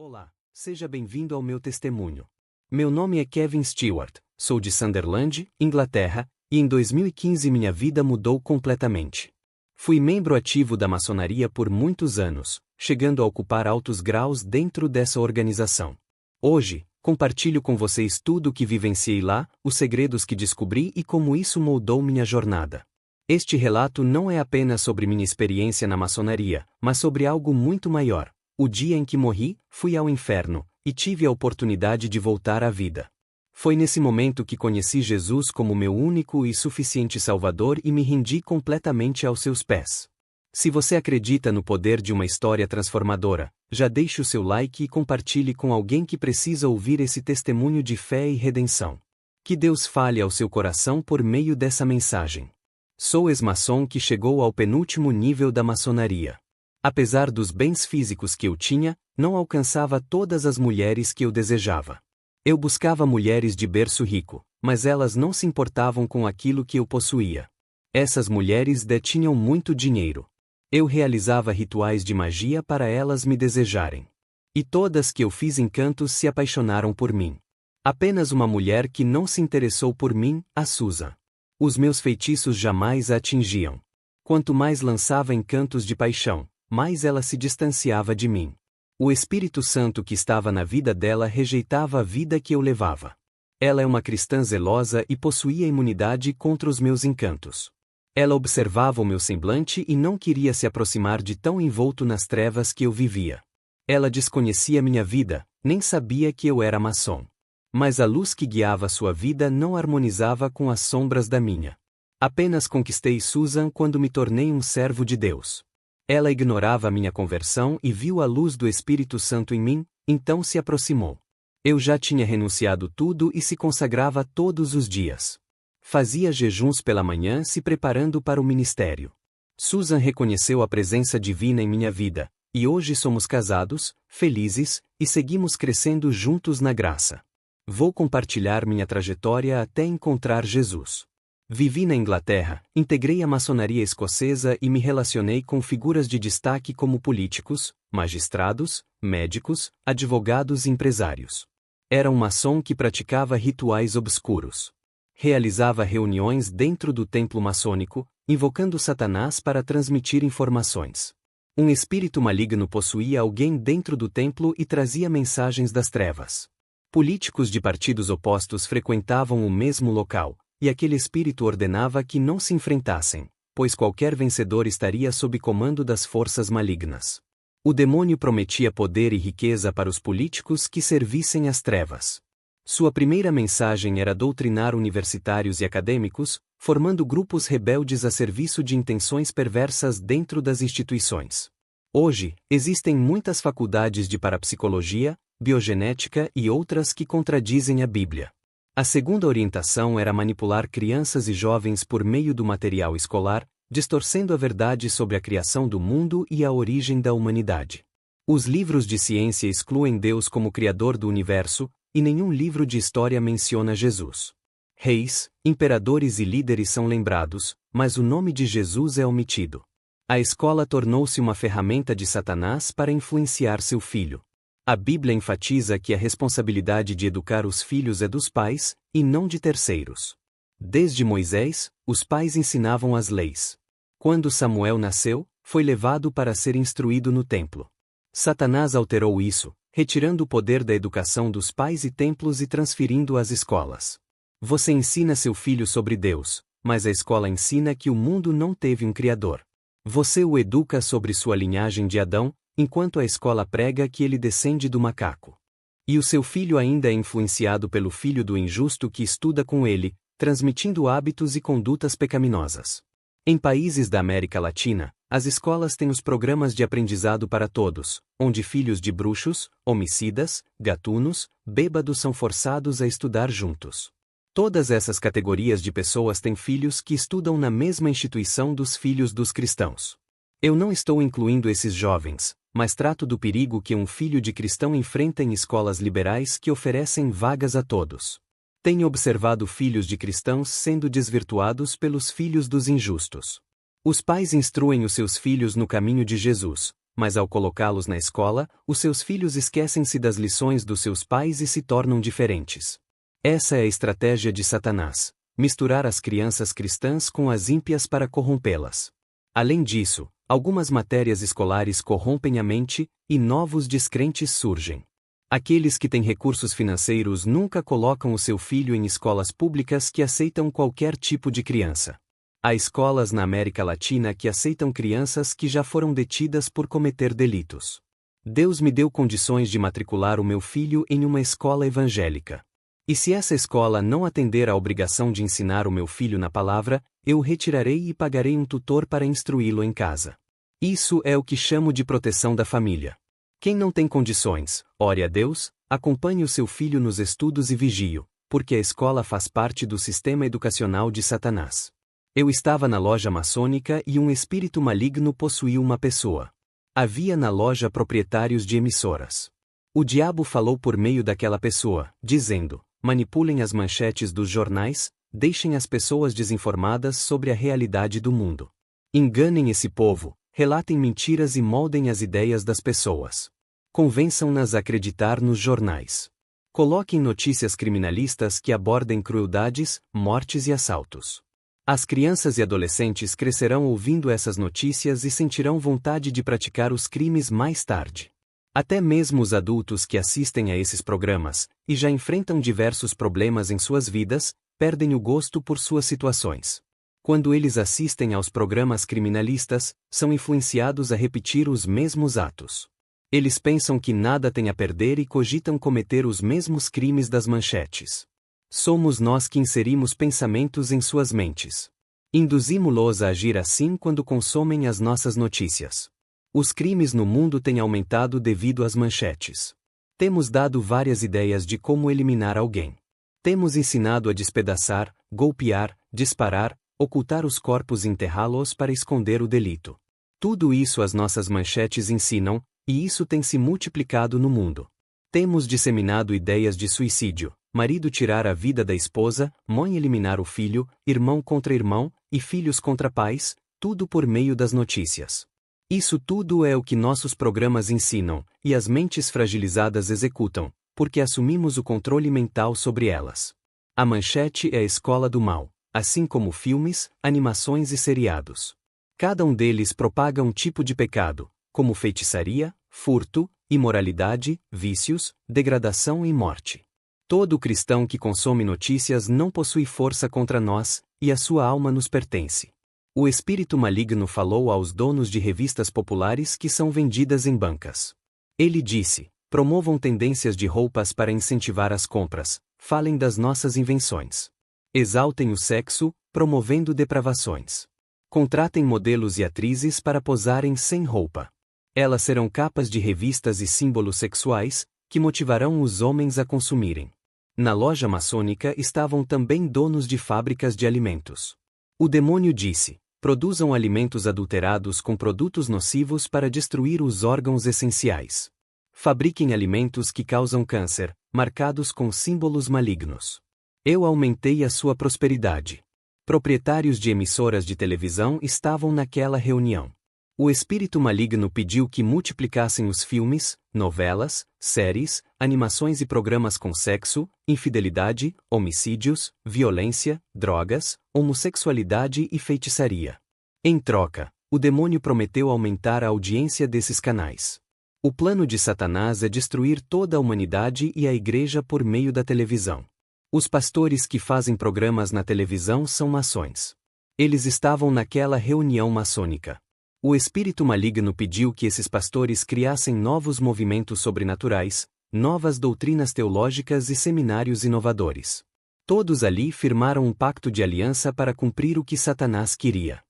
Olá, seja bem-vindo ao meu testemunho. Meu nome é Kevin Stewart, sou de Sunderland, Inglaterra, e em 2015 minha vida mudou completamente. Fui membro ativo da maçonaria por muitos anos, chegando a ocupar altos graus dentro dessa organização. Hoje, compartilho com vocês tudo o que vivenciei lá, os segredos que descobri e como isso moldou minha jornada. Este relato não é apenas sobre minha experiência na maçonaria, mas sobre algo muito maior. O dia em que morri, fui ao inferno, e tive a oportunidade de voltar à vida. Foi nesse momento que conheci Jesus como meu único e suficiente Salvador e me rendi completamente aos seus pés. Se você acredita no poder de uma história transformadora, já deixe o seu like e compartilhe com alguém que precisa ouvir esse testemunho de fé e redenção. Que Deus fale ao seu coração por meio dessa mensagem. Sou ex-maçom que chegou ao penúltimo nível da maçonaria. Apesar dos bens físicos que eu tinha, não alcançava todas as mulheres que eu desejava. Eu buscava mulheres de berço rico, mas elas não se importavam com aquilo que eu possuía. Essas mulheres detinham muito dinheiro. Eu realizava rituais de magia para elas me desejarem. E todas que eu fiz encantos se apaixonaram por mim. Apenas uma mulher que não se interessou por mim, a Susan. Os meus feitiços jamais a atingiam. Quanto mais lançava encantos de paixão, mais ela se distanciava de mim. O Espírito Santo que estava na vida dela rejeitava a vida que eu levava. Ela é uma cristã zelosa e possuía imunidade contra os meus encantos. Ela observava o meu semblante e não queria se aproximar de tão envolto nas trevas que eu vivia. Ela desconhecia minha vida, nem sabia que eu era maçom. Mas a luz que guiava sua vida não harmonizava com as sombras da minha. Apenas conquistei Susan quando me tornei um servo de Deus. Ela ignorava minha conversão e viu a luz do Espírito Santo em mim, então se aproximou. Eu já tinha renunciado tudo e se consagrava todos os dias. Fazia jejuns pela manhã se preparando para o ministério. Susan reconheceu a presença divina em minha vida, e hoje somos casados, felizes, e seguimos crescendo juntos na graça. Vou compartilhar minha trajetória até encontrar Jesus. Vivi na Inglaterra, integrei a maçonaria escocesa e me relacionei com figuras de destaque como políticos, magistrados, médicos, advogados e empresários. Era um maçom que praticava rituais obscuros. Realizava reuniões dentro do templo maçônico, invocando Satanás para transmitir informações. Um espírito maligno possuía alguém dentro do templo e trazia mensagens das trevas. Políticos de partidos opostos frequentavam o mesmo local, e aquele espírito ordenava que não se enfrentassem, pois qualquer vencedor estaria sob comando das forças malignas. O demônio prometia poder e riqueza para os políticos que servissem às trevas. Sua primeira mensagem era doutrinar universitários e acadêmicos, formando grupos rebeldes a serviço de intenções perversas dentro das instituições. Hoje, existem muitas faculdades de parapsicologia, biogenética e outras que contradizem a Bíblia. A segunda orientação era manipular crianças e jovens por meio do material escolar, distorcendo a verdade sobre a criação do mundo e a origem da humanidade. Os livros de ciência excluem Deus como Criador do universo, e nenhum livro de história menciona Jesus. Reis, imperadores e líderes são lembrados, mas o nome de Jesus é omitido. A escola tornou-se uma ferramenta de Satanás para influenciar seu filho. A Bíblia enfatiza que a responsabilidade de educar os filhos é dos pais, e não de terceiros. Desde Moisés, os pais ensinavam as leis. Quando Samuel nasceu, foi levado para ser instruído no templo. Satanás alterou isso, retirando o poder da educação dos pais e templos e transferindo às escolas. Você ensina seu filho sobre Deus, mas a escola ensina que o mundo não teve um Criador. Você o educa sobre sua linhagem de Adão, enquanto a escola prega que ele descende do macaco. E o seu filho ainda é influenciado pelo filho do injusto que estuda com ele, transmitindo hábitos e condutas pecaminosas. Em países da América Latina, as escolas têm os programas de aprendizado para todos, onde filhos de bruxos, homicidas, gatunos, bêbados são forçados a estudar juntos. Todas essas categorias de pessoas têm filhos que estudam na mesma instituição dos filhos dos cristãos. Eu não estou incluindo esses jovens, mas trato do perigo que um filho de cristão enfrenta em escolas liberais que oferecem vagas a todos. Tenho observado filhos de cristãos sendo desvirtuados pelos filhos dos injustos. Os pais instruem os seus filhos no caminho de Jesus, mas ao colocá-los na escola, os seus filhos esquecem-se das lições dos seus pais e se tornam diferentes. Essa é a estratégia de Satanás: misturar as crianças cristãs com as ímpias para corrompê-las. Além disso, algumas matérias escolares corrompem a mente, e novos descrentes surgem. Aqueles que têm recursos financeiros nunca colocam o seu filho em escolas públicas que aceitam qualquer tipo de criança. Há escolas na América Latina que aceitam crianças que já foram detidas por cometer delitos. Deus me deu condições de matricular o meu filho em uma escola evangélica. E se essa escola não atender à obrigação de ensinar o meu filho na palavra, eu o retirarei e pagarei um tutor para instruí-lo em casa. Isso é o que chamo de proteção da família. Quem não tem condições, ore a Deus, acompanhe o seu filho nos estudos e vigie-o, porque a escola faz parte do sistema educacional de Satanás. Eu estava na loja maçônica e um espírito maligno possuiu uma pessoa. Havia na loja proprietários de emissoras. O diabo falou por meio daquela pessoa, dizendo: manipulem as manchetes dos jornais, deixem as pessoas desinformadas sobre a realidade do mundo. Enganem esse povo, relatem mentiras e moldem as ideias das pessoas. Convençam-nas a acreditar nos jornais. Coloquem notícias criminalistas que abordem crueldades, mortes e assaltos. As crianças e adolescentes crescerão ouvindo essas notícias e sentirão vontade de praticar os crimes mais tarde. Até mesmo os adultos que assistem a esses programas, e já enfrentam diversos problemas em suas vidas, perdem o gosto por suas situações. Quando eles assistem aos programas criminalistas, são influenciados a repetir os mesmos atos. Eles pensam que nada têm a perder e cogitam cometer os mesmos crimes das manchetes. Somos nós que inserimos pensamentos em suas mentes. Induzimos-los a agir assim quando consomem as nossas notícias. Os crimes no mundo têm aumentado devido às manchetes. Temos dado várias ideias de como eliminar alguém. Temos ensinado a despedaçar, golpear, disparar, ocultar os corpos e enterrá-los para esconder o delito. Tudo isso as nossas manchetes ensinam, e isso tem se multiplicado no mundo. Temos disseminado ideias de suicídio, marido tirar a vida da esposa, mãe eliminar o filho, irmão contra irmão, e filhos contra pais, tudo por meio das notícias. Isso tudo é o que nossos programas ensinam, e as mentes fragilizadas executam, porque assumimos o controle mental sobre elas. A manchete é a escola do mal, assim como filmes, animações e seriados. Cada um deles propaga um tipo de pecado, como feitiçaria, furto, imoralidade, vícios, degradação e morte. Todo cristão que consome notícias não possui força contra nós, e a sua alma nos pertence. O espírito maligno falou aos donos de revistas populares que são vendidas em bancas. Ele disse: promovam tendências de roupas para incentivar as compras, falem das nossas invenções. Exaltem o sexo, promovendo depravações. Contratem modelos e atrizes para posarem sem roupa. Elas serão capas de revistas e símbolos sexuais, que motivarão os homens a consumirem. Na loja maçônica estavam também donos de fábricas de alimentos. O demônio disse: produzam alimentos adulterados com produtos nocivos para destruir os órgãos essenciais. Fabriquem alimentos que causam câncer, marcados com símbolos malignos. Eu aumentei a sua prosperidade. Proprietários de emissoras de televisão estavam naquela reunião. O espírito maligno pediu que multiplicassem os filmes, novelas, séries, animações e programas com sexo, infidelidade, homicídios, violência, drogas, homossexualidade e feitiçaria. Em troca, o demônio prometeu aumentar a audiência desses canais. O plano de Satanás é destruir toda a humanidade e a igreja por meio da televisão. Os pastores que fazem programas na televisão são maçons. Eles estavam naquela reunião maçônica. O espírito maligno pediu que esses pastores criassem novos movimentos sobrenaturais, novas doutrinas teológicas e seminários inovadores. Todos ali firmaram um pacto de aliança para cumprir o que Satanás queria.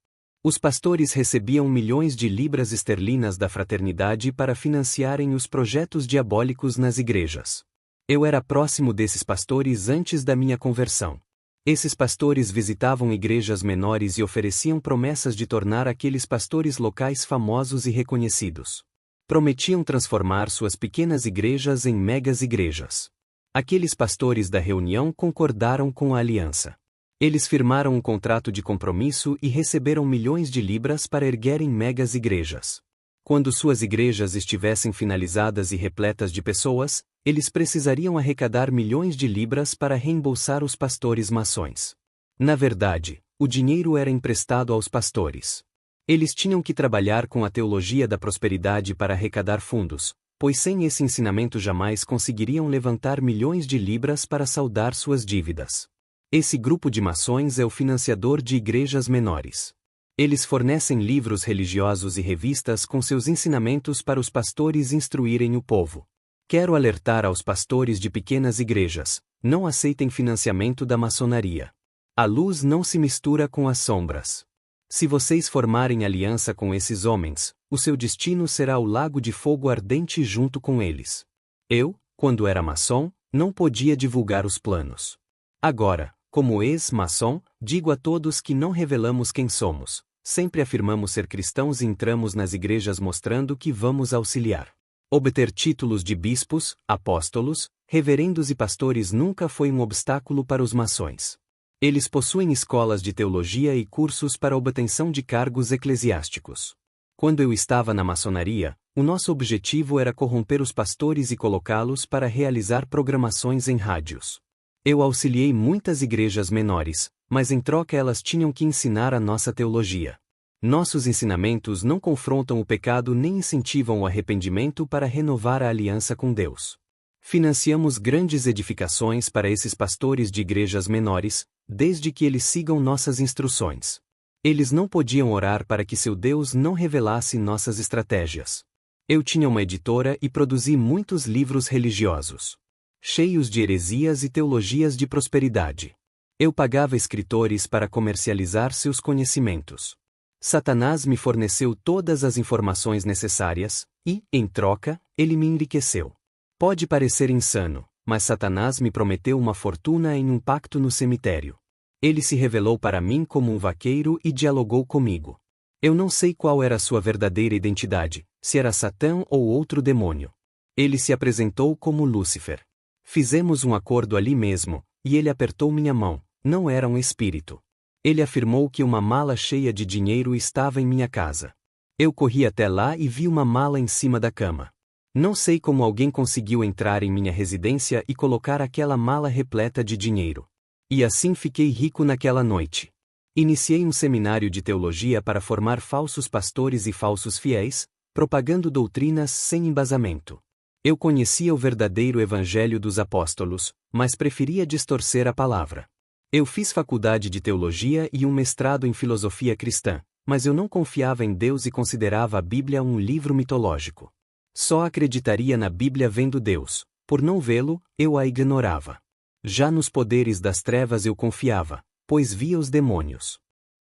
Os pastores recebiam milhões de libras esterlinas da fraternidade para financiarem os projetos diabólicos nas igrejas. Eu era próximo desses pastores antes da minha conversão. Esses pastores visitavam igrejas menores e ofereciam promessas de tornar aqueles pastores locais famosos e reconhecidos. Prometiam transformar suas pequenas igrejas em megas igrejas. Aqueles pastores da reunião concordaram com a aliança. Eles firmaram um contrato de compromisso e receberam milhões de libras para erguerem megas igrejas. Quando suas igrejas estivessem finalizadas e repletas de pessoas, eles precisariam arrecadar milhões de libras para reembolsar os pastores maçons. Na verdade, o dinheiro era emprestado aos pastores. Eles tinham que trabalhar com a teologia da prosperidade para arrecadar fundos, pois sem esse ensinamento jamais conseguiriam levantar milhões de libras para saldar suas dívidas. Esse grupo de maçons é o financiador de igrejas menores. Eles fornecem livros religiosos e revistas com seus ensinamentos para os pastores instruírem o povo. Quero alertar aos pastores de pequenas igrejas: não aceitem financiamento da maçonaria. A luz não se mistura com as sombras. Se vocês formarem aliança com esses homens, o seu destino será o lago de fogo ardente junto com eles. Eu, quando era maçom, não podia divulgar os planos. Agora, como ex-maçom, digo a todos que não revelamos quem somos. Sempre afirmamos ser cristãos e entramos nas igrejas mostrando que vamos auxiliar. Obter títulos de bispos, apóstolos, reverendos e pastores nunca foi um obstáculo para os maçons. Eles possuem escolas de teologia e cursos para a obtenção de cargos eclesiásticos. Quando eu estava na maçonaria, o nosso objetivo era corromper os pastores e colocá-los para realizar programações em rádios. Eu auxiliei muitas igrejas menores, mas em troca elas tinham que ensinar a nossa teologia. Nossos ensinamentos não confrontam o pecado nem incentivam o arrependimento para renovar a aliança com Deus. Financiamos grandes edificações para esses pastores de igrejas menores, desde que eles sigam nossas instruções. Eles não podiam orar para que seu Deus não revelasse nossas estratégias. Eu tinha uma editora e produzi muitos livros religiosos, cheios de heresias e teologias de prosperidade. Eu pagava escritores para comercializar seus conhecimentos. Satanás me forneceu todas as informações necessárias, e, em troca, ele me enriqueceu. Pode parecer insano, mas Satanás me prometeu uma fortuna em um pacto no cemitério. Ele se revelou para mim como um vaqueiro e dialogou comigo. Eu não sei qual era sua verdadeira identidade, se era Satã ou outro demônio. Ele se apresentou como Lúcifer. Fizemos um acordo ali mesmo, e ele apertou minha mão. Não era um espírito. Ele afirmou que uma mala cheia de dinheiro estava em minha casa. Eu corri até lá e vi uma mala em cima da cama. Não sei como alguém conseguiu entrar em minha residência e colocar aquela mala repleta de dinheiro. E assim fiquei rico naquela noite. Iniciei um seminário de teologia para formar falsos pastores e falsos fiéis, propagando doutrinas sem embasamento. Eu conhecia o verdadeiro evangelho dos apóstolos, mas preferia distorcer a palavra. Eu fiz faculdade de teologia e um mestrado em filosofia cristã, mas eu não confiava em Deus e considerava a Bíblia um livro mitológico. Só acreditaria na Bíblia vendo Deus. Por não vê-lo, eu a ignorava. Já nos poderes das trevas eu confiava, pois via os demônios.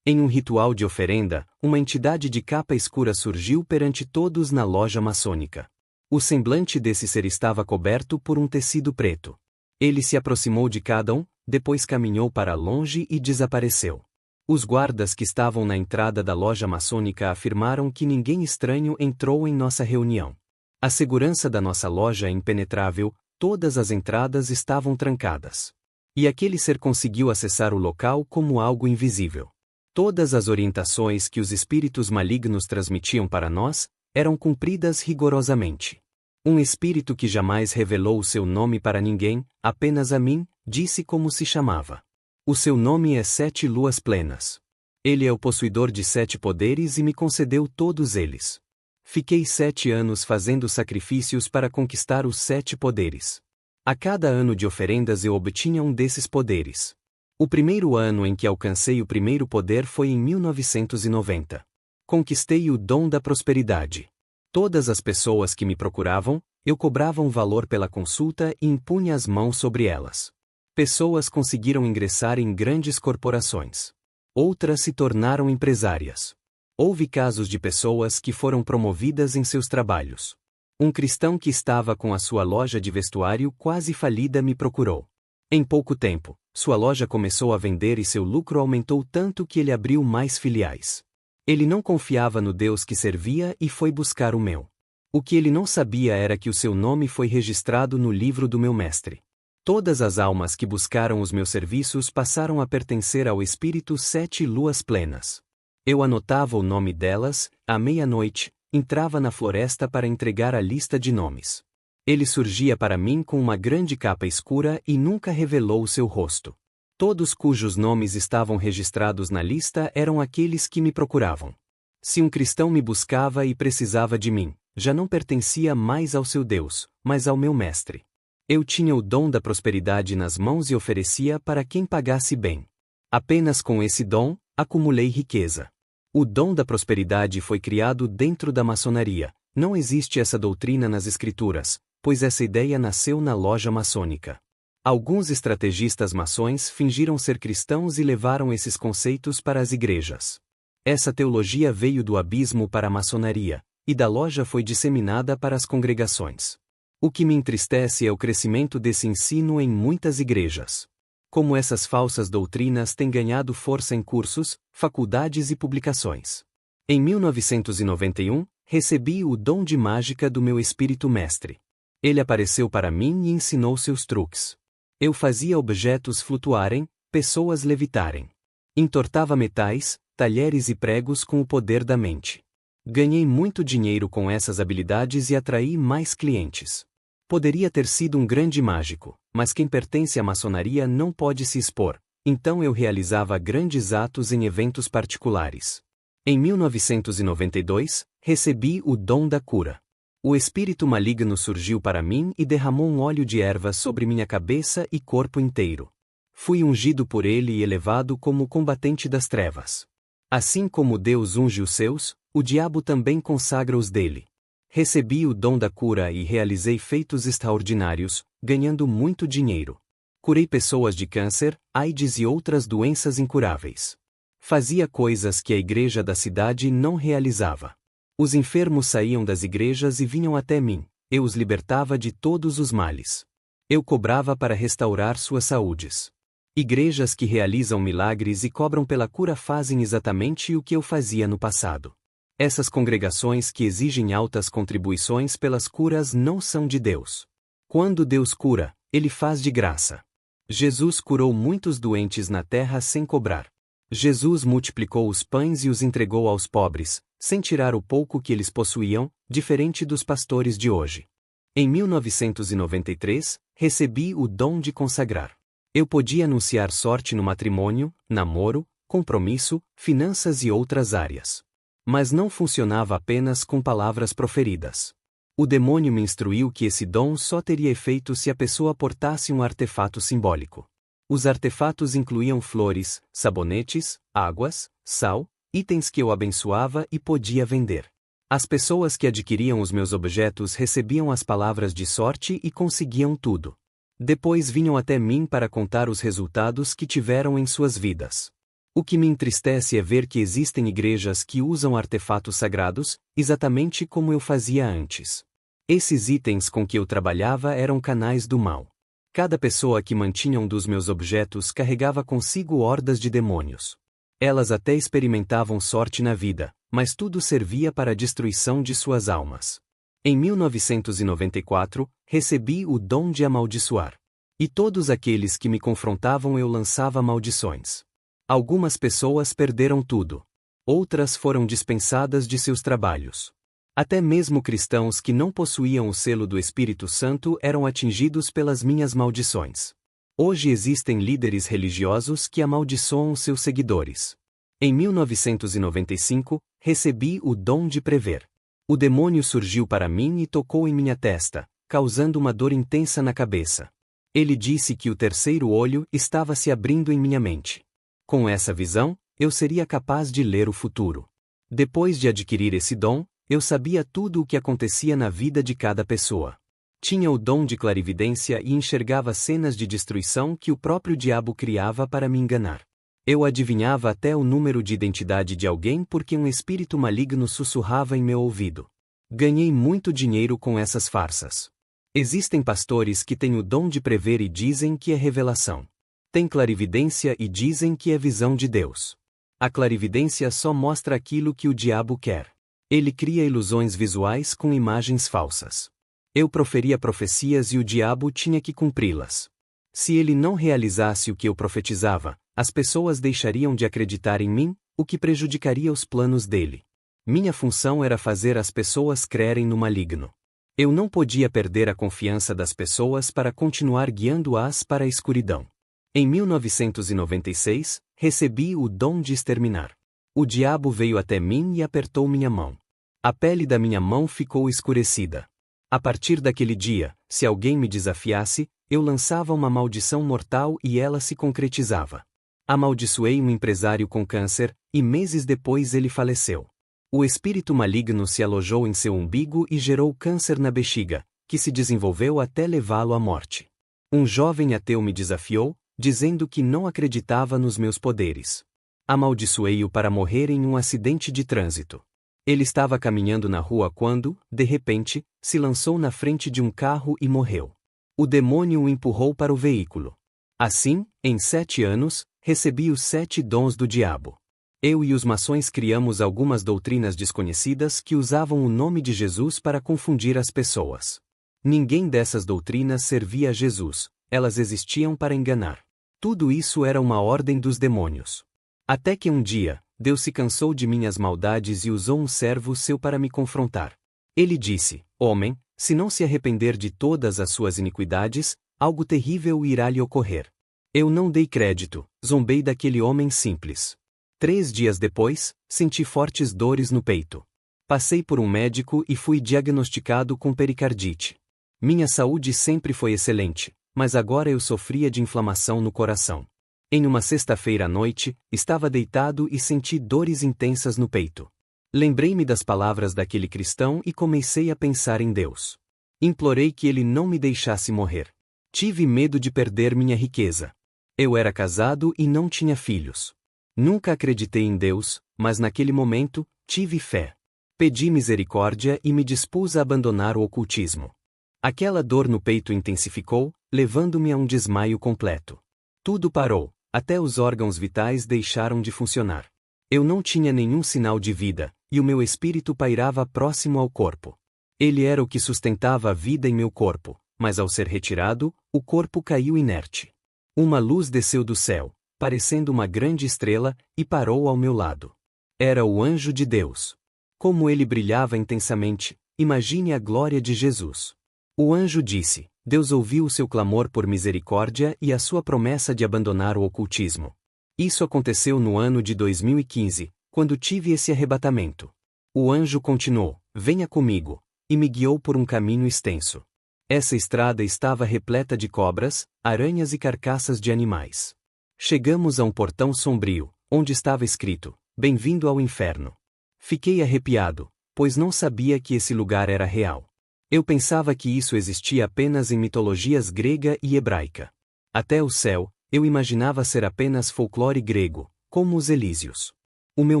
Em um ritual de oferenda, uma entidade de capa escura surgiu perante todos na loja maçônica. O semblante desse ser estava coberto por um tecido preto. Ele se aproximou de cada um, depois caminhou para longe e desapareceu. Os guardas que estavam na entrada da loja maçônica afirmaram que ninguém estranho entrou em nossa reunião. A segurança da nossa loja é impenetrável, todas as entradas estavam trancadas. E aquele ser conseguiu acessar o local como algo invisível. Todas as orientações que os espíritos malignos transmitiam para nós eram cumpridas rigorosamente. Um espírito que jamais revelou o seu nome para ninguém, apenas a mim, disse como se chamava. O seu nome é 7 luas plenas. Ele é o possuidor de 7 poderes e me concedeu todos eles. Fiquei 7 anos fazendo sacrifícios para conquistar os 7 poderes. A cada ano de oferendas eu obtinha um desses poderes. O primeiro ano em que alcancei o primeiro poder foi em 1990. Conquistei o dom da prosperidade. Todas as pessoas que me procuravam, eu cobrava um valor pela consulta e impunha as mãos sobre elas. Pessoas conseguiram ingressar em grandes corporações. Outras se tornaram empresárias. Houve casos de pessoas que foram promovidas em seus trabalhos. Um cristão que estava com a sua loja de vestuário quase falida me procurou. Em pouco tempo, sua loja começou a vender e seu lucro aumentou tanto que ele abriu mais filiais. Ele não confiava no Deus que servia e foi buscar o meu. O que ele não sabia era que o seu nome foi registrado no livro do meu mestre. Todas as almas que buscaram os meus serviços passaram a pertencer ao Espírito 7 luas plenas. Eu anotava o nome delas, à meia-noite, entrava na floresta para entregar a lista de nomes. Ele surgia para mim com uma grande capa escura e nunca revelou o seu rosto. Todos cujos nomes estavam registrados na lista eram aqueles que me procuravam. Se um cristão me buscava e precisava de mim, já não pertencia mais ao seu Deus, mas ao meu mestre. Eu tinha o dom da prosperidade nas mãos e oferecia para quem pagasse bem. Apenas com esse dom, acumulei riqueza. O dom da prosperidade foi criado dentro da maçonaria. Não existe essa doutrina nas escrituras, pois essa ideia nasceu na loja maçônica. Alguns estrategistas maçons fingiram ser cristãos e levaram esses conceitos para as igrejas. Essa teologia veio do abismo para a maçonaria, e da loja foi disseminada para as congregações. O que me entristece é o crescimento desse ensino em muitas igrejas. Como essas falsas doutrinas têm ganhado força em cursos, faculdades e publicações. Em 1991, recebi o dom de mágica do meu espírito mestre. Ele apareceu para mim e ensinou seus truques. Eu fazia objetos flutuarem, pessoas levitarem. Entortava metais, talheres e pregos com o poder da mente. Ganhei muito dinheiro com essas habilidades e atraí mais clientes. Poderia ter sido um grande mágico, mas quem pertence à maçonaria não pode se expor, então eu realizava grandes atos em eventos particulares. Em 1992, recebi o dom da cura. O espírito maligno surgiu para mim e derramou um óleo de ervas sobre minha cabeça e corpo inteiro. Fui ungido por ele e elevado como combatente das trevas. Assim como Deus unge os seus, o diabo também consagra os dele. Recebi o dom da cura e realizei feitos extraordinários, ganhando muito dinheiro. Curei pessoas de câncer, AIDS e outras doenças incuráveis. Fazia coisas que a igreja da cidade não realizava. Os enfermos saíam das igrejas e vinham até mim. Eu os libertava de todos os males. Eu cobrava para restaurar suas saúdes. Igrejas que realizam milagres e cobram pela cura fazem exatamente o que eu fazia no passado. Essas congregações que exigem altas contribuições pelas curas não são de Deus. Quando Deus cura, Ele faz de graça. Jesus curou muitos doentes na terra sem cobrar. Jesus multiplicou os pães e os entregou aos pobres, sem tirar o pouco que eles possuíam, diferente dos pastores de hoje. Em 1993, recebi o dom de consagrar. Eu podia anunciar sorte no matrimônio, namoro, compromisso, finanças e outras áreas. Mas não funcionava apenas com palavras proferidas. O demônio me instruiu que esse dom só teria efeito se a pessoa portasse um artefato simbólico. Os artefatos incluíam flores, sabonetes, águas, sal, itens que eu abençoava e podia vender. As pessoas que adquiriam os meus objetos recebiam as palavras de sorte e conseguiam tudo. Depois vinham até mim para contar os resultados que tiveram em suas vidas. O que me entristece é ver que existem igrejas que usam artefatos sagrados, exatamente como eu fazia antes. Esses itens com que eu trabalhava eram canais do mal. Cada pessoa que mantinha um dos meus objetos carregava consigo hordas de demônios. Elas até experimentavam sorte na vida, mas tudo servia para a destruição de suas almas. Em 1994, recebi o dom de amaldiçoar. E todos aqueles que me confrontavam eu lançava maldições. Algumas pessoas perderam tudo. Outras foram dispensadas de seus trabalhos. Até mesmo cristãos que não possuíam o selo do Espírito Santo eram atingidos pelas minhas maldições. Hoje existem líderes religiosos que amaldiçoam seus seguidores. Em 1995, recebi o dom de prever. O demônio surgiu para mim e tocou em minha testa, causando uma dor intensa na cabeça. Ele disse que o terceiro olho estava se abrindo em minha mente. Com essa visão, eu seria capaz de ler o futuro. Depois de adquirir esse dom, eu sabia tudo o que acontecia na vida de cada pessoa. Tinha o dom de clarividência e enxergava cenas de destruição que o próprio diabo criava para me enganar. Eu adivinhava até o número de identidade de alguém porque um espírito maligno sussurrava em meu ouvido. Ganhei muito dinheiro com essas farsas. Existem pastores que têm o dom de prever e dizem que é revelação. Tem clarividência e dizem que é visão de Deus. A clarividência só mostra aquilo que o diabo quer. Ele cria ilusões visuais com imagens falsas. Eu proferia profecias e o diabo tinha que cumpri-las. Se ele não realizasse o que eu profetizava, as pessoas deixariam de acreditar em mim, o que prejudicaria os planos dele. Minha função era fazer as pessoas crerem no maligno. Eu não podia perder a confiança das pessoas para continuar guiando-as para a escuridão. Em 1996, recebi o dom de exterminar. O diabo veio até mim e apertou minha mão. A pele da minha mão ficou escurecida. A partir daquele dia, se alguém me desafiasse, eu lançava uma maldição mortal e ela se concretizava. Amaldiçoei um empresário com câncer, e meses depois ele faleceu. O espírito maligno se alojou em seu umbigo e gerou câncer na bexiga, que se desenvolveu até levá-lo à morte. Um jovem ateu me desafiou, dizendo que não acreditava nos meus poderes. Amaldiçoei-o para morrer em um acidente de trânsito. Ele estava caminhando na rua quando, de repente, se lançou na frente de um carro e morreu. O demônio o empurrou para o veículo. Assim, em 7 anos, recebi os 7 dons do diabo. Eu e os maçons criamos algumas doutrinas desconhecidas que usavam o nome de Jesus para confundir as pessoas. Ninguém dessas doutrinas servia a Jesus, elas existiam para enganar. Tudo isso era uma ordem dos demônios. Até que um dia, Deus se cansou de minhas maldades e usou um servo seu para me confrontar. Ele disse: Homem, se não se arrepender de todas as suas iniquidades, algo terrível irá lhe ocorrer. Eu não dei crédito, zombei daquele homem simples. 3 dias depois, senti fortes dores no peito. Passei por um médico e fui diagnosticado com pericardite. Minha saúde sempre foi excelente, mas agora eu sofria de inflamação no coração. Em uma sexta-feira à noite, estava deitado e senti dores intensas no peito. Lembrei-me das palavras daquele cristão e comecei a pensar em Deus. Implorei que ele não me deixasse morrer. Tive medo de perder minha riqueza. Eu era casado e não tinha filhos. Nunca acreditei em Deus, mas naquele momento, tive fé. Pedi misericórdia e me dispus a abandonar o ocultismo. Aquela dor no peito intensificou, levando-me a um desmaio completo. Tudo parou, até os órgãos vitais deixaram de funcionar. Eu não tinha nenhum sinal de vida, e o meu espírito pairava próximo ao corpo. Ele era o que sustentava a vida em meu corpo, mas ao ser retirado, o corpo caiu inerte. Uma luz desceu do céu, parecendo uma grande estrela, e parou ao meu lado. Era o anjo de Deus. Como ele brilhava intensamente, imagine a glória de Jesus. O anjo disse: Deus ouviu o seu clamor por misericórdia e a sua promessa de abandonar o ocultismo. Isso aconteceu no ano de 2015, quando tive esse arrebatamento. O anjo continuou: Venha comigo, e me guiou por um caminho extenso. Essa estrada estava repleta de cobras, aranhas e carcaças de animais. Chegamos a um portão sombrio, onde estava escrito: Bem-vindo ao inferno. Fiquei arrepiado, pois não sabia que esse lugar era real. Eu pensava que isso existia apenas em mitologias grega e hebraica. Até o céu, eu imaginava ser apenas folclore grego, como os Elísios. O meu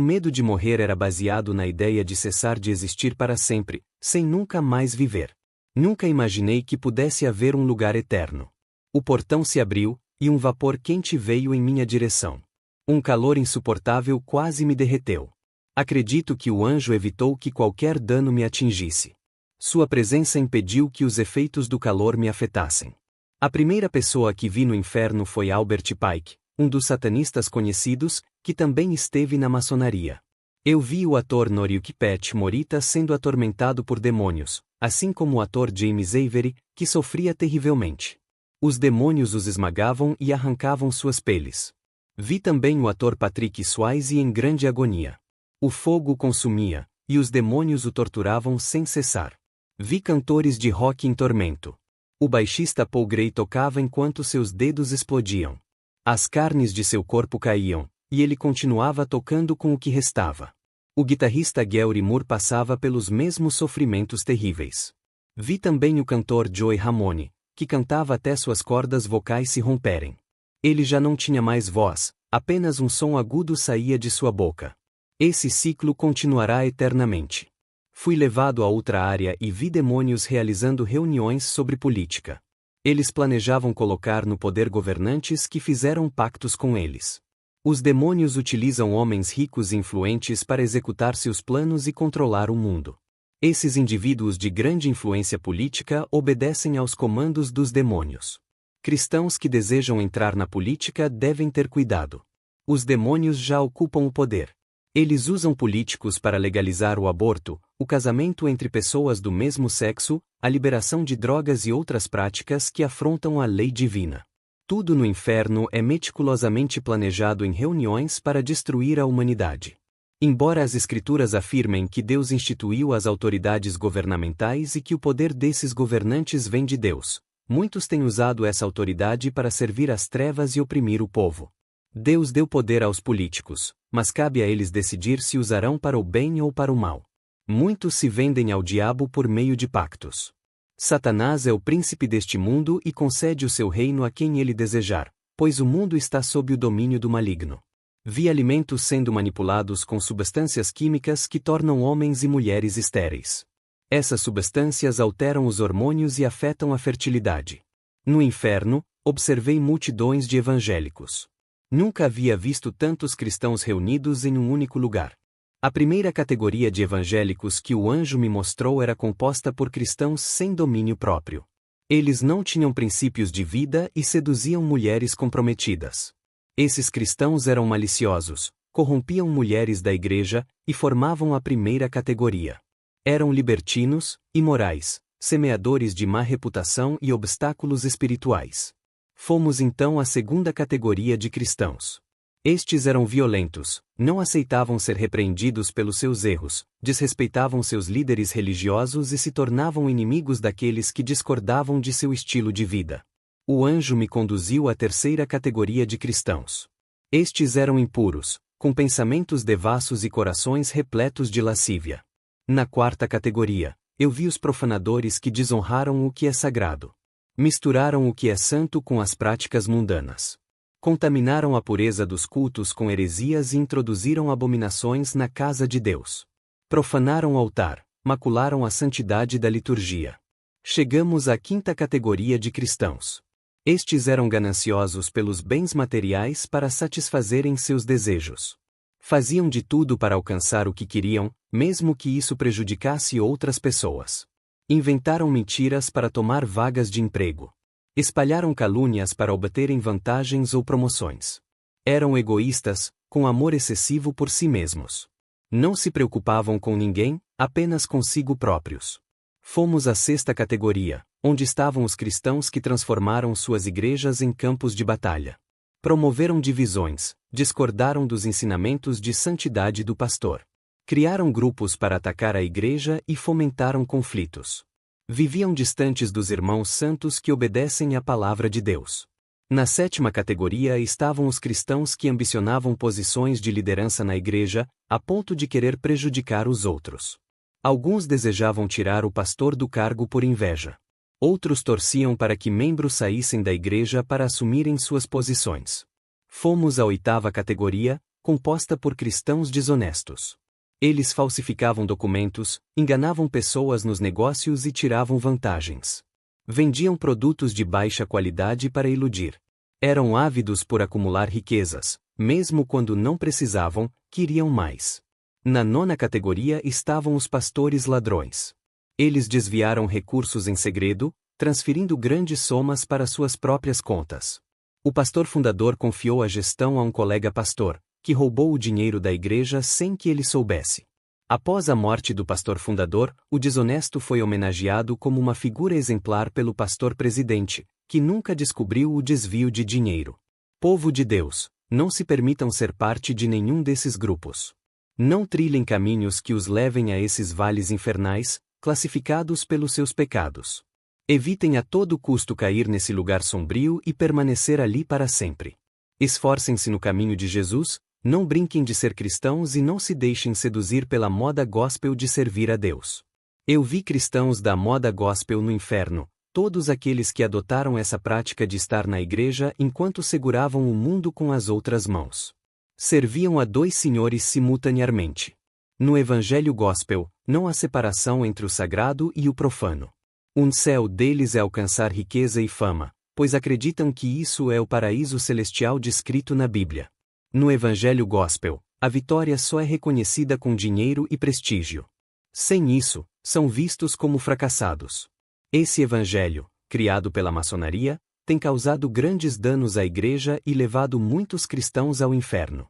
medo de morrer era baseado na ideia de cessar de existir para sempre, sem nunca mais viver. Nunca imaginei que pudesse haver um lugar eterno. O portão se abriu, e um vapor quente veio em minha direção. Um calor insuportável quase me derreteu. Acredito que o anjo evitou que qualquer dano me atingisse. Sua presença impediu que os efeitos do calor me afetassem. A primeira pessoa que vi no inferno foi Albert Pike, um dos satanistas conhecidos, que também esteve na maçonaria. Eu vi o ator Noriyuki Pet Morita sendo atormentado por demônios, assim como o ator James Avery, que sofria terrivelmente. Os demônios os esmagavam e arrancavam suas peles. Vi também o ator Patrick Swayze em grande agonia. O fogo o consumia, e os demônios o torturavam sem cessar. Vi cantores de rock em tormento. O baixista Paul Gray tocava enquanto seus dedos explodiam. As carnes de seu corpo caíam, e ele continuava tocando com o que restava. O guitarrista Gary Moore passava pelos mesmos sofrimentos terríveis. Vi também o cantor Joey Ramone, que cantava até suas cordas vocais se romperem. Ele já não tinha mais voz, apenas um som agudo saía de sua boca. Esse ciclo continuará eternamente. Fui levado a outra área e vi demônios realizando reuniões sobre política. Eles planejavam colocar no poder governantes que fizeram pactos com eles. Os demônios utilizam homens ricos e influentes para executar seus planos e controlar o mundo. Esses indivíduos de grande influência política obedecem aos comandos dos demônios. Cristãos que desejam entrar na política devem ter cuidado. Os demônios já ocupam o poder. Eles usam políticos para legalizar o aborto, o casamento entre pessoas do mesmo sexo, a liberação de drogas e outras práticas que afrontam a lei divina. Tudo no inferno é meticulosamente planejado em reuniões para destruir a humanidade. Embora as Escrituras afirmem que Deus instituiu as autoridades governamentais e que o poder desses governantes vem de Deus, muitos têm usado essa autoridade para servir às trevas e oprimir o povo. Deus deu poder aos políticos, mas cabe a eles decidir se usarão para o bem ou para o mal. Muitos se vendem ao diabo por meio de pactos. Satanás é o príncipe deste mundo e concede o seu reino a quem ele desejar, pois o mundo está sob o domínio do maligno. Vi alimentos sendo manipulados com substâncias químicas que tornam homens e mulheres estéreis. Essas substâncias alteram os hormônios e afetam a fertilidade. No inferno, observei multidões de evangélicos. Nunca havia visto tantos cristãos reunidos em um único lugar. A primeira categoria de evangélicos que o anjo me mostrou era composta por cristãos sem domínio próprio. Eles não tinham princípios de vida e seduziam mulheres comprometidas. Esses cristãos eram maliciosos, corrompiam mulheres da igreja e formavam a primeira categoria. Eram libertinos, imorais, semeadores de má reputação e obstáculos espirituais. Fomos então a segunda categoria de cristãos. Estes eram violentos, não aceitavam ser repreendidos pelos seus erros, desrespeitavam seus líderes religiosos e se tornavam inimigos daqueles que discordavam de seu estilo de vida. O anjo me conduziu à terceira categoria de cristãos. Estes eram impuros, com pensamentos devassos e corações repletos de lascívia. Na quarta categoria, eu vi os profanadores que desonraram o que é sagrado. Misturaram o que é santo com as práticas mundanas. Contaminaram a pureza dos cultos com heresias e introduziram abominações na casa de Deus. Profanaram o altar, macularam a santidade da liturgia. Chegamos à quinta categoria de cristãos. Estes eram gananciosos pelos bens materiais para satisfazerem seus desejos. Faziam de tudo para alcançar o que queriam, mesmo que isso prejudicasse outras pessoas. Inventaram mentiras para tomar vagas de emprego. Espalharam calúnias para obterem vantagens ou promoções. Eram egoístas, com amor excessivo por si mesmos. Não se preocupavam com ninguém, apenas consigo próprios. Fomos à sexta categoria, onde estavam os cristãos que transformaram suas igrejas em campos de batalha. Promoveram divisões, discordaram dos ensinamentos de santidade do pastor. Criaram grupos para atacar a igreja e fomentaram conflitos. Viviam distantes dos irmãos santos que obedecem à palavra de Deus. Na sétima categoria estavam os cristãos que ambicionavam posições de liderança na igreja, a ponto de querer prejudicar os outros. Alguns desejavam tirar o pastor do cargo por inveja. Outros torciam para que membros saíssem da igreja para assumirem suas posições. Fomos à oitava categoria, composta por cristãos desonestos. Eles falsificavam documentos, enganavam pessoas nos negócios e tiravam vantagens. Vendiam produtos de baixa qualidade para iludir. Eram ávidos por acumular riquezas, mesmo quando não precisavam, queriam mais. Na nona categoria estavam os pastores ladrões. Eles desviaram recursos em segredo, transferindo grandes somas para suas próprias contas. O pastor fundador confiou a gestão a um colega pastor, que roubou o dinheiro da igreja sem que ele soubesse. Após a morte do pastor fundador, o desonesto foi homenageado como uma figura exemplar pelo pastor presidente, que nunca descobriu o desvio de dinheiro. Povo de Deus, não se permitam ser parte de nenhum desses grupos. Não trilhem caminhos que os levem a esses vales infernais, classificados pelos seus pecados. Evitem a todo custo cair nesse lugar sombrio e permanecer ali para sempre. Esforcem-se no caminho de Jesus, não brinquem de ser cristãos e não se deixem seduzir pela moda gospel de servir a Deus. Eu vi cristãos da moda gospel no inferno, todos aqueles que adotaram essa prática de estar na igreja enquanto seguravam o mundo com as outras mãos. Serviam a dois senhores simultaneamente. No evangelho gospel, não há separação entre o sagrado e o profano. O céu deles é alcançar riqueza e fama, pois acreditam que isso é o paraíso celestial descrito na Bíblia. No evangelho gospel, a vitória só é reconhecida com dinheiro e prestígio. Sem isso, são vistos como fracassados. Esse evangelho, criado pela maçonaria, tem causado grandes danos à igreja e levado muitos cristãos ao inferno.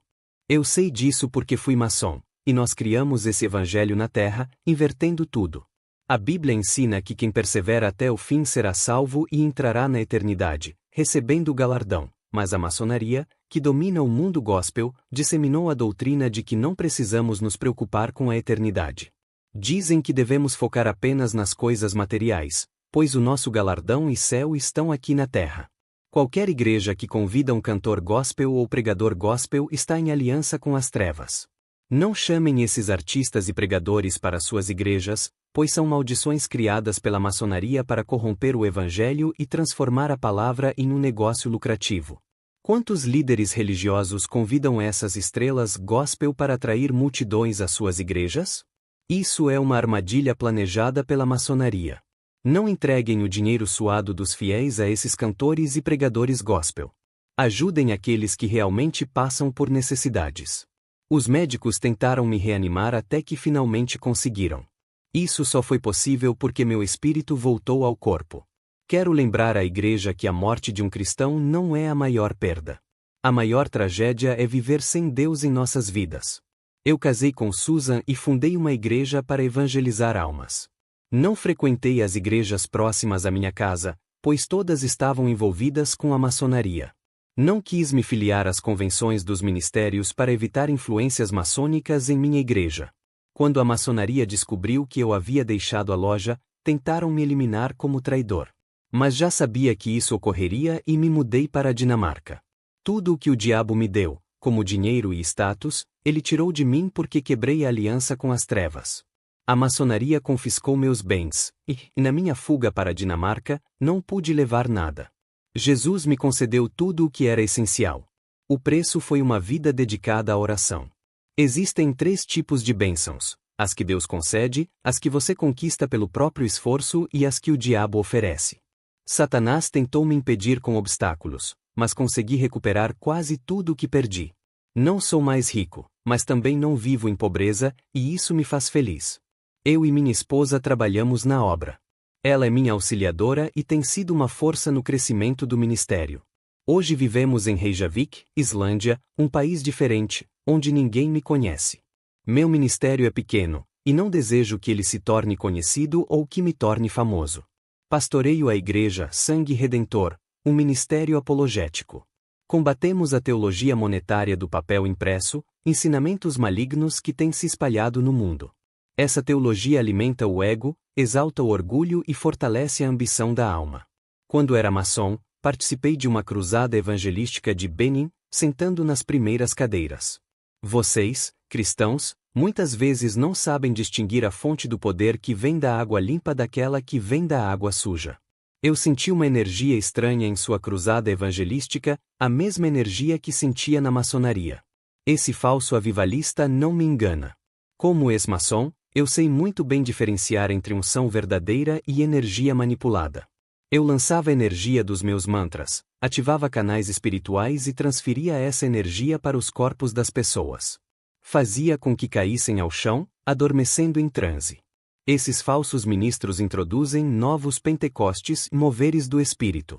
Eu sei disso porque fui maçom, e nós criamos esse evangelho na Terra, invertendo tudo. A Bíblia ensina que quem persevera até o fim será salvo e entrará na eternidade, recebendo o galardão, mas a maçonaria, que domina o mundo gospel, disseminou a doutrina de que não precisamos nos preocupar com a eternidade. Dizem que devemos focar apenas nas coisas materiais, pois o nosso galardão e céu estão aqui na Terra. Qualquer igreja que convida um cantor gospel ou pregador gospel está em aliança com as trevas. Não chamem esses artistas e pregadores para suas igrejas, pois são maldições criadas pela maçonaria para corromper o evangelho e transformar a palavra em um negócio lucrativo. Quantos líderes religiosos convidam essas estrelas gospel para atrair multidões às suas igrejas? Isso é uma armadilha planejada pela maçonaria. Não entreguem o dinheiro suado dos fiéis a esses cantores e pregadores gospel. Ajudem aqueles que realmente passam por necessidades. Os médicos tentaram me reanimar até que finalmente conseguiram. Isso só foi possível porque meu espírito voltou ao corpo. Quero lembrar à igreja que a morte de um cristão não é a maior perda. A maior tragédia é viver sem Deus em nossas vidas. Eu casei com Susan e fundei uma igreja para evangelizar almas. Não frequentei as igrejas próximas à minha casa, pois todas estavam envolvidas com a maçonaria. Não quis me filiar às convenções dos ministérios para evitar influências maçônicas em minha igreja. Quando a maçonaria descobriu que eu havia deixado a loja, tentaram me eliminar como traidor. Mas já sabia que isso ocorreria e me mudei para a Dinamarca. Tudo o que o diabo me deu, como dinheiro e status, ele tirou de mim porque quebrei a aliança com as trevas. A maçonaria confiscou meus bens, e, na minha fuga para a Dinamarca, não pude levar nada. Jesus me concedeu tudo o que era essencial. O preço foi uma vida dedicada à oração. Existem 3 tipos de bênçãos: as que Deus concede, as que você conquista pelo próprio esforço e as que o diabo oferece. Satanás tentou me impedir com obstáculos, mas consegui recuperar quase tudo o que perdi. Não sou mais rico, mas também não vivo em pobreza, e isso me faz feliz. Eu e minha esposa trabalhamos na obra. Ela é minha auxiliadora e tem sido uma força no crescimento do ministério. Hoje vivemos em Reykjavik, Islândia, um país diferente, onde ninguém me conhece. Meu ministério é pequeno, e não desejo que ele se torne conhecido ou que me torne famoso. Pastoreio a igreja Sangue Redentor, um ministério apologético. Combatemos a teologia monetária do papel impresso, ensinamentos malignos que têm se espalhado no mundo. Essa teologia alimenta o ego, exalta o orgulho e fortalece a ambição da alma. Quando era maçom, participei de uma cruzada evangelística de Benin, sentando nas primeiras cadeiras. Vocês, cristãos, muitas vezes não sabem distinguir a fonte do poder que vem da água limpa daquela que vem da água suja. Eu senti uma energia estranha em sua cruzada evangelística, a mesma energia que sentia na maçonaria. Esse falso avivalista não me engana. Como ex-maçom, eu sei muito bem diferenciar entre unção verdadeira e energia manipulada. Eu lançava a energia dos meus mantras, ativava canais espirituais e transferia essa energia para os corpos das pessoas. Fazia com que caíssem ao chão, adormecendo em transe. Esses falsos ministros introduzem novos pentecostes, moveres do espírito.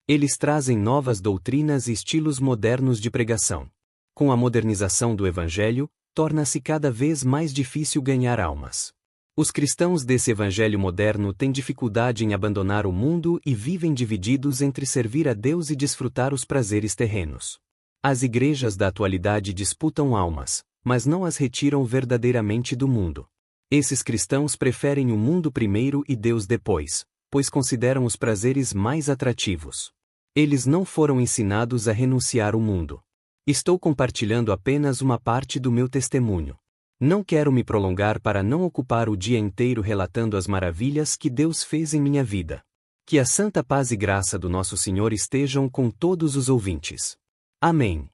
Eles trazem novas doutrinas e estilos modernos de pregação. Com a modernização do evangelho, torna-se cada vez mais difícil ganhar almas. Os cristãos desse evangelho moderno têm dificuldade em abandonar o mundo e vivem divididos entre servir a Deus e desfrutar os prazeres terrenos. As igrejas da atualidade disputam almas, mas não as retiram verdadeiramente do mundo. Esses cristãos preferem o mundo primeiro e Deus depois, pois consideram os prazeres mais atrativos. Eles não foram ensinados a renunciar ao mundo. Estou compartilhando apenas uma parte do meu testemunho. Não quero me prolongar para não ocupar o dia inteiro relatando as maravilhas que Deus fez em minha vida. Que a santa paz e graça do nosso Senhor estejam com todos os ouvintes. Amém.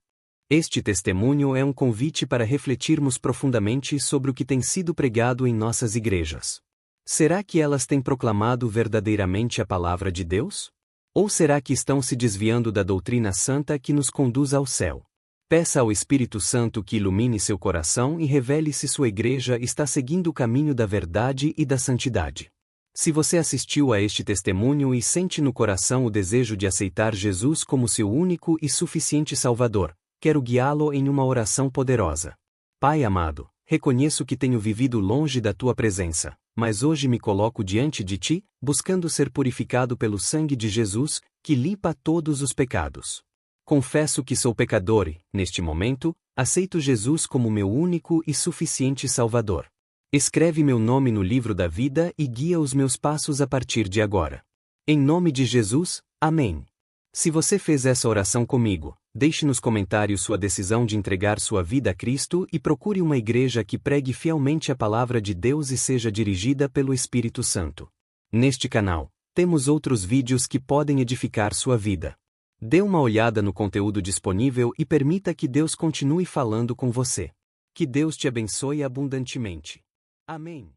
Este testemunho é um convite para refletirmos profundamente sobre o que tem sido pregado em nossas igrejas. Será que elas têm proclamado verdadeiramente a palavra de Deus? Ou será que estão se desviando da doutrina santa que nos conduz ao céu? Peça ao Espírito Santo que ilumine seu coração e revele se sua igreja está seguindo o caminho da verdade e da santidade. Se você assistiu a este testemunho e sente no coração o desejo de aceitar Jesus como seu único e suficiente Salvador, quero guiá-lo em uma oração poderosa. Pai amado, reconheço que tenho vivido longe da tua presença, mas hoje me coloco diante de ti, buscando ser purificado pelo sangue de Jesus, que limpa todos os pecados. Confesso que sou pecador e, neste momento, aceito Jesus como meu único e suficiente Salvador. Escreve meu nome no livro da vida e guia os meus passos a partir de agora. Em nome de Jesus, amém. Se você fez essa oração comigo, deixe nos comentários sua decisão de entregar sua vida a Cristo e procure uma igreja que pregue fielmente a palavra de Deus e seja dirigida pelo Espírito Santo. Neste canal, temos outros vídeos que podem edificar sua vida. Dê uma olhada no conteúdo disponível e permita que Deus continue falando com você. Que Deus te abençoe abundantemente. Amém.